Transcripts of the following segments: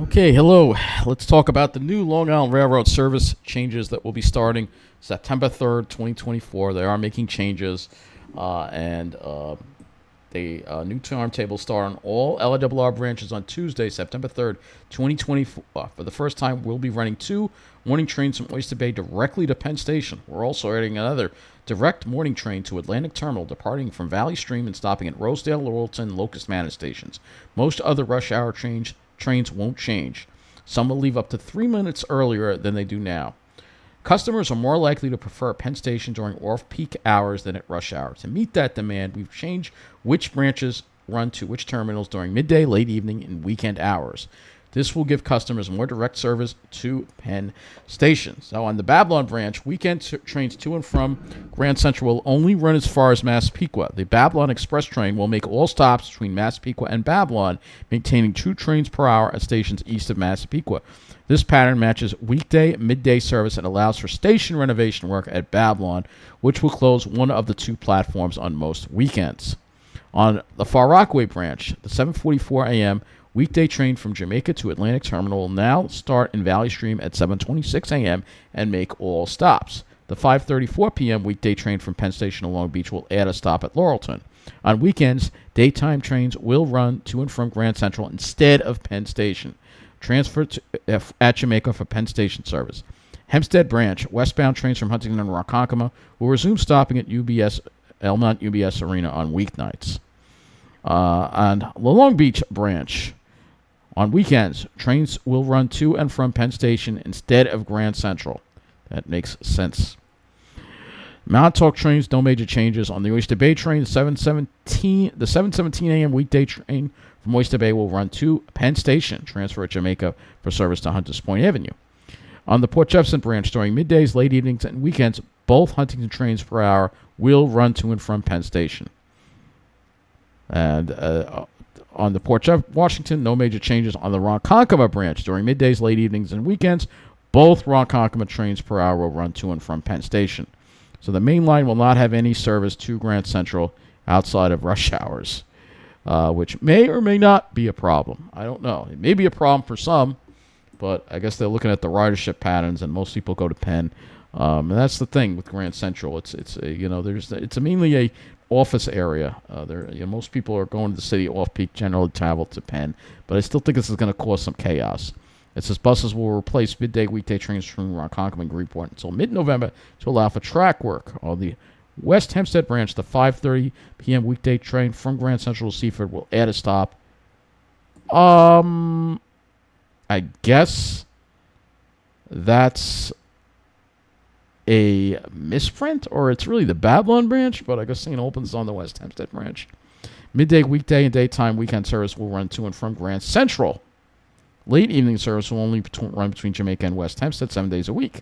Okay, hello. Let's talk about the new Long Island Railroad service changes that will be starting September 3rd, 2024. They are making changes, and the new timetable start on all LIRR branches on Tuesday, September 3rd, 2024. For the first time, we'll be running two morning trains from Oyster Bay directly to Penn Station. We're also adding another direct morning train to Atlantic Terminal, departing from Valley Stream and stopping at Rosedale, Laurelton, Locust Manor stations. Most other rush hour trains won't change. Some will leave up to 3 minutes earlier than they do now. Customers are more likely to prefer Penn Station during off-peak hours than at rush hour. To meet that demand, we've changed which branches run to which terminals during midday, late evening, and weekend hours. This will give customers more direct service to Penn Station. So on the Babylon branch, weekend trains to and from Grand Central will only run as far as Massapequa. The Babylon Express train will make all stops between Massapequa and Babylon, maintaining 2 trains per hour at stations east of Massapequa. This pattern matches weekday midday service and allows for station renovation work at Babylon, which will close one of the 2 platforms on most weekends. On the Far Rockaway branch, the 7:44 a.m. weekday train from Jamaica to Atlantic Terminal will now start in Valley Stream at 7:26 a.m. and make all stops. The 5:34 p.m. weekday train from Penn Station to Long Beach will add a stop at Laurelton. On weekends, daytime trains will run to and from Grand Central instead of Penn Station. Transfer to, at Jamaica for Penn Station service. Hempstead branch, westbound trains from Huntington and Ronkonkoma will resume stopping at Elmont UBS Arena on weeknights. On the Long Beach branch, on weekends, trains will run to and from Penn Station instead of Grand Central. That makes sense. Montauk trains, no major changes. On the Oyster Bay train, the 7:17 a.m. weekday train from Oyster Bay will run to Penn Station, transfer at Jamaica for service to Hunters Point Avenue. On the Port Jefferson branch, during middays, late evenings, and weekends, both Huntington trains per hour will run to and from Penn Station. And on the Port Washington, no major changes. On the Ronkonkoma branch, during middays, late evenings, and weekends, both Ronkonkoma trains per hour will run to and from Penn Station. So the main line will not have any service to Grand Central outside of rush hours, which may or may not be a problem. I don't know. It may be a problem for some, but I guess they're looking at the ridership patterns, and most people go to Penn. And that's the thing with Grand Central. It's mainly a office area. Most people are going to the city off-peak, generally travel to Penn, but I still think this is going to cause some chaos. It says buses will replace midday weekday trains from Ronkonkoma and Greenport until mid-November to allow for track work. On the West Hempstead branch, the 5:30 p.m. weekday train from Grand Central to Seaford will add a stop. I guess that's a misprint, or it's really the Babylon branch, but I guess St. Albans on the West Hempstead branch. Midday weekday and daytime weekend service will run to and from Grand Central. Late evening service will only run between Jamaica and West Hempstead 7 days a week.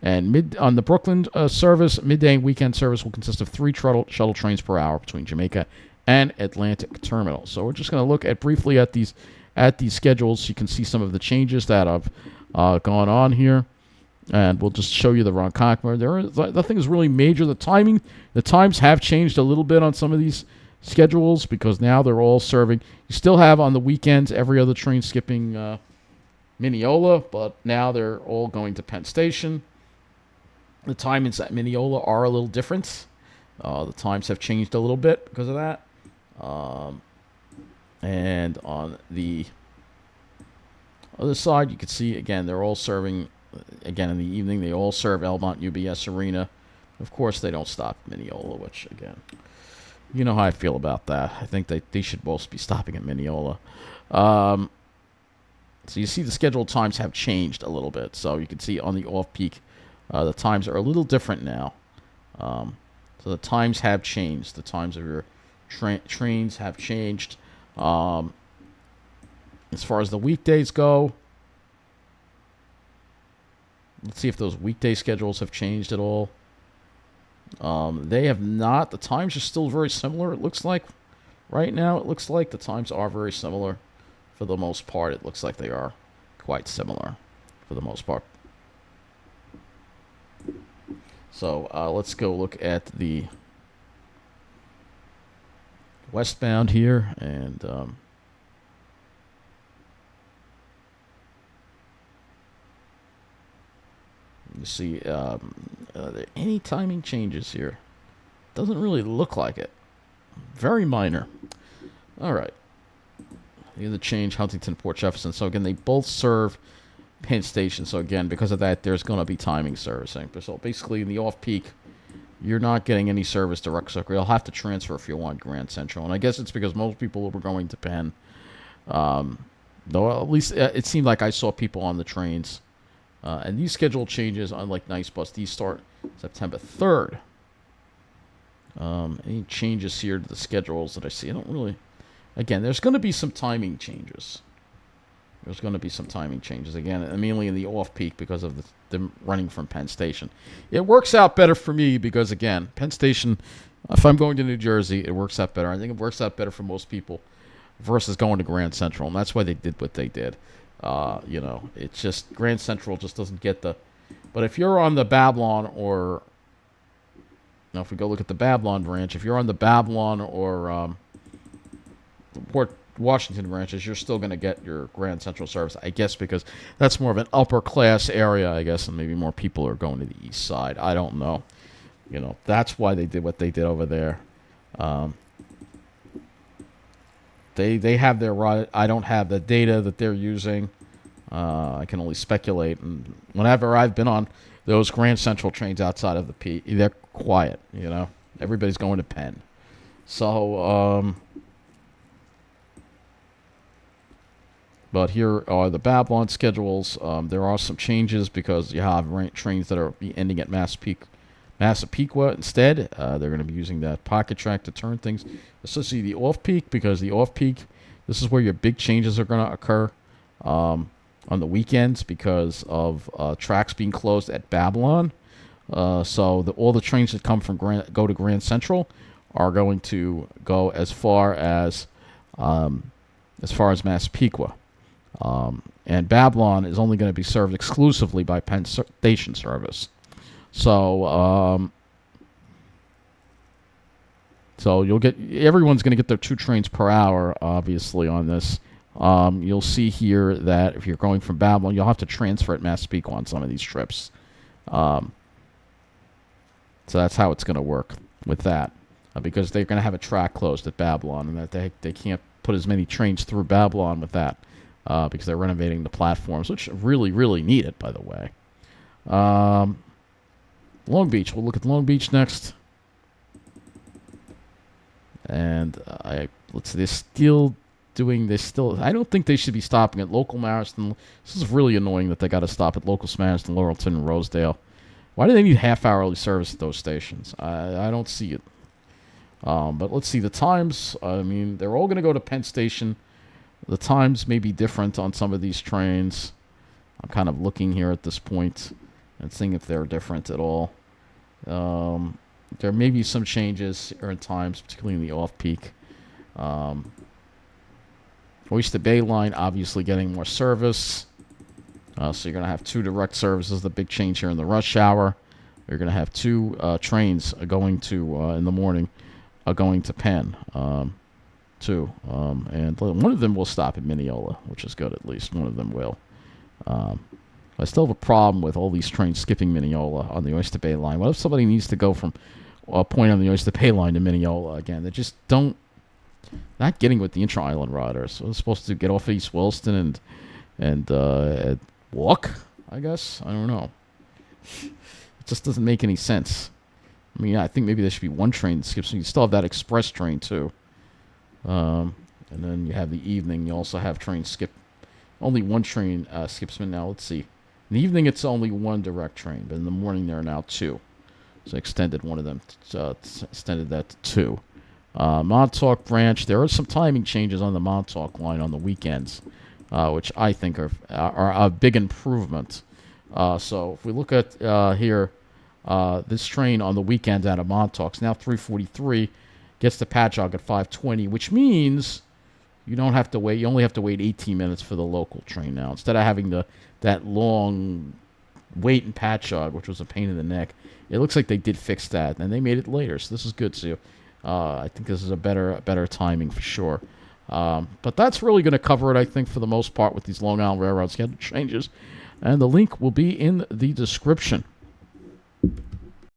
And on the Brooklyn service, midday and weekend service will consist of 3 shuttle trains per hour between Jamaica and Atlantic Terminal. So we're just going to look briefly at these schedules so you can see some of the changes that have gone on here. And we'll just show you the Ronkonkoma. Nothing is really major. The times have changed a little bit on some of these schedules because now they're all serving. You still have on the weekends every other train skipping Mineola, but now they're all going to Penn Station. The timings at Mineola are a little different. The times have changed a little bit because of that. And on the other side, you can see, again, they're all serving, again, in the evening. They all serve Elmont UBS Arena. Of course, they don't stop Mineola, which, again, you know how I feel about that. I think they should both be stopping at Mineola. So you see the scheduled times have changed a little bit. So you can see on the off-peak, the times are a little different now. So the times have changed. The times of your trains have changed. As far as the weekdays go, let's see if those weekday schedules have changed at all. They have not. The times are still very similar, it looks like. Right now, it looks like the times are very similar. For the most part, it looks like they are quite similar for the most part. So let's go look at the westbound here, and You see, are there any timing changes here? Doesn't really look like it. Very minor. All right. Here's the change, Huntington, Port Jefferson. So again, they both serve Penn Station. So again, because of that, there's going to be timing servicing. So basically, in the off-peak, you're not getting any service direct circle. You'll have to transfer if you want Grand Central. And I guess it's because most people were going to Penn. Though at least it seemed like I saw people on the trains. And these schedule changes, unlike Nice Bus, these start September 3rd. Any changes here to the schedules that I see? I don't really... Again, there's going to be some timing changes. There's going to be some timing changes. Again, mainly in the off-peak because of them running from Penn Station. It works out better for me because, again, Penn Station, if I'm going to New Jersey, it works out better. I think it works out better for most people versus going to Grand Central. And that's why they did what they did. It's just Grand Central just doesn't get the... But if you're on the Babylon or... Now, if we go look at the Babylon branch, if you're on the Babylon or... Port Washington branches, you're still going to get your Grand Central service, I guess, because that's more of an upper class area, I guess, and maybe more people are going to the east side. I don't know. That's why they did what they did over there. They have their right. I don't have the data that they're using. I can only speculate. And whenever I've been on those Grand Central trains outside of the P, they're quiet. Everybody's going to Penn. So, but here are the Babylon schedules. There are some changes because you have trains that are ending at Massapequa instead. They're going to be using that pocket track to turn things. Especially the off-peak, because the off-peak, this is where your big changes are going to occur on the weekends because of tracks being closed at Babylon. So all the trains that come from go to Grand Central are going to go as far as Massapequa. And Babylon is only going to be served exclusively by Penn Station service. So everyone's going to get their 2 trains per hour, obviously, on this. You'll see here that if you're going from Babylon, you'll have to transfer at Massapequa on some of these trips. So that's how it's going to work with that, because they're going to have a track closed at Babylon, and that they can't put as many trains through Babylon with that. Because they're renovating the platforms, which really, really need it, by the way. Long Beach. We'll look at Long Beach next. And let's see. They're still doing this. I don't think they should be stopping at Local Maryston. This is really annoying that they got to stop at Local Maryston, Laurelton, and Rosedale. Why do they need half-hourly service at those stations? I don't see it. But let's see. The times, they're all going to go to Penn Station. The times may be different on some of these trains. I'm kind of looking here at this point and seeing if they're different at all. There may be some changes in times, particularly in the off-peak. Oyster Bay line, obviously getting more service. So you're going to have 2 direct services. The big change here in the rush hour. You're going to have 2 trains going to, in the morning, going to Penn. Too, and one of them will stop at Mineola, which is good. At least one of them will. I still have a problem with all these trains skipping Mineola on the Oyster Bay line. What if somebody needs to go from a point on the Oyster Bay line to Mineola again? They just not getting with the intra-island riders. So they're supposed to get off East Williston and walk, I guess. I don't know. It just doesn't make any sense. I think maybe there should be one train that skips. You still have that express train too. And then you have the evening. You also have trains skip. Only one train skips now. Let's see. In the evening, it's only 1 direct train, but in the morning there are now 2. So extended one of them. Extended that to 2. Montauk branch. There are some timing changes on the Montauk line on the weekends, which I think are a big improvement. So if we look at here, this train on the weekends out of Montauk's now 3:43. Gets to Patchogue at 5:20, which means you don't have to wait. You only have to wait 18 minutes for the local train now, instead of having that long wait in Patchogue, which was a pain in the neck. It looks like they did fix that, and they made it later, so this is good. So I think this is a better timing for sure. But that's really going to cover it, I think, for the most part with these Long Island Railroad schedule changes, and the link will be in the description.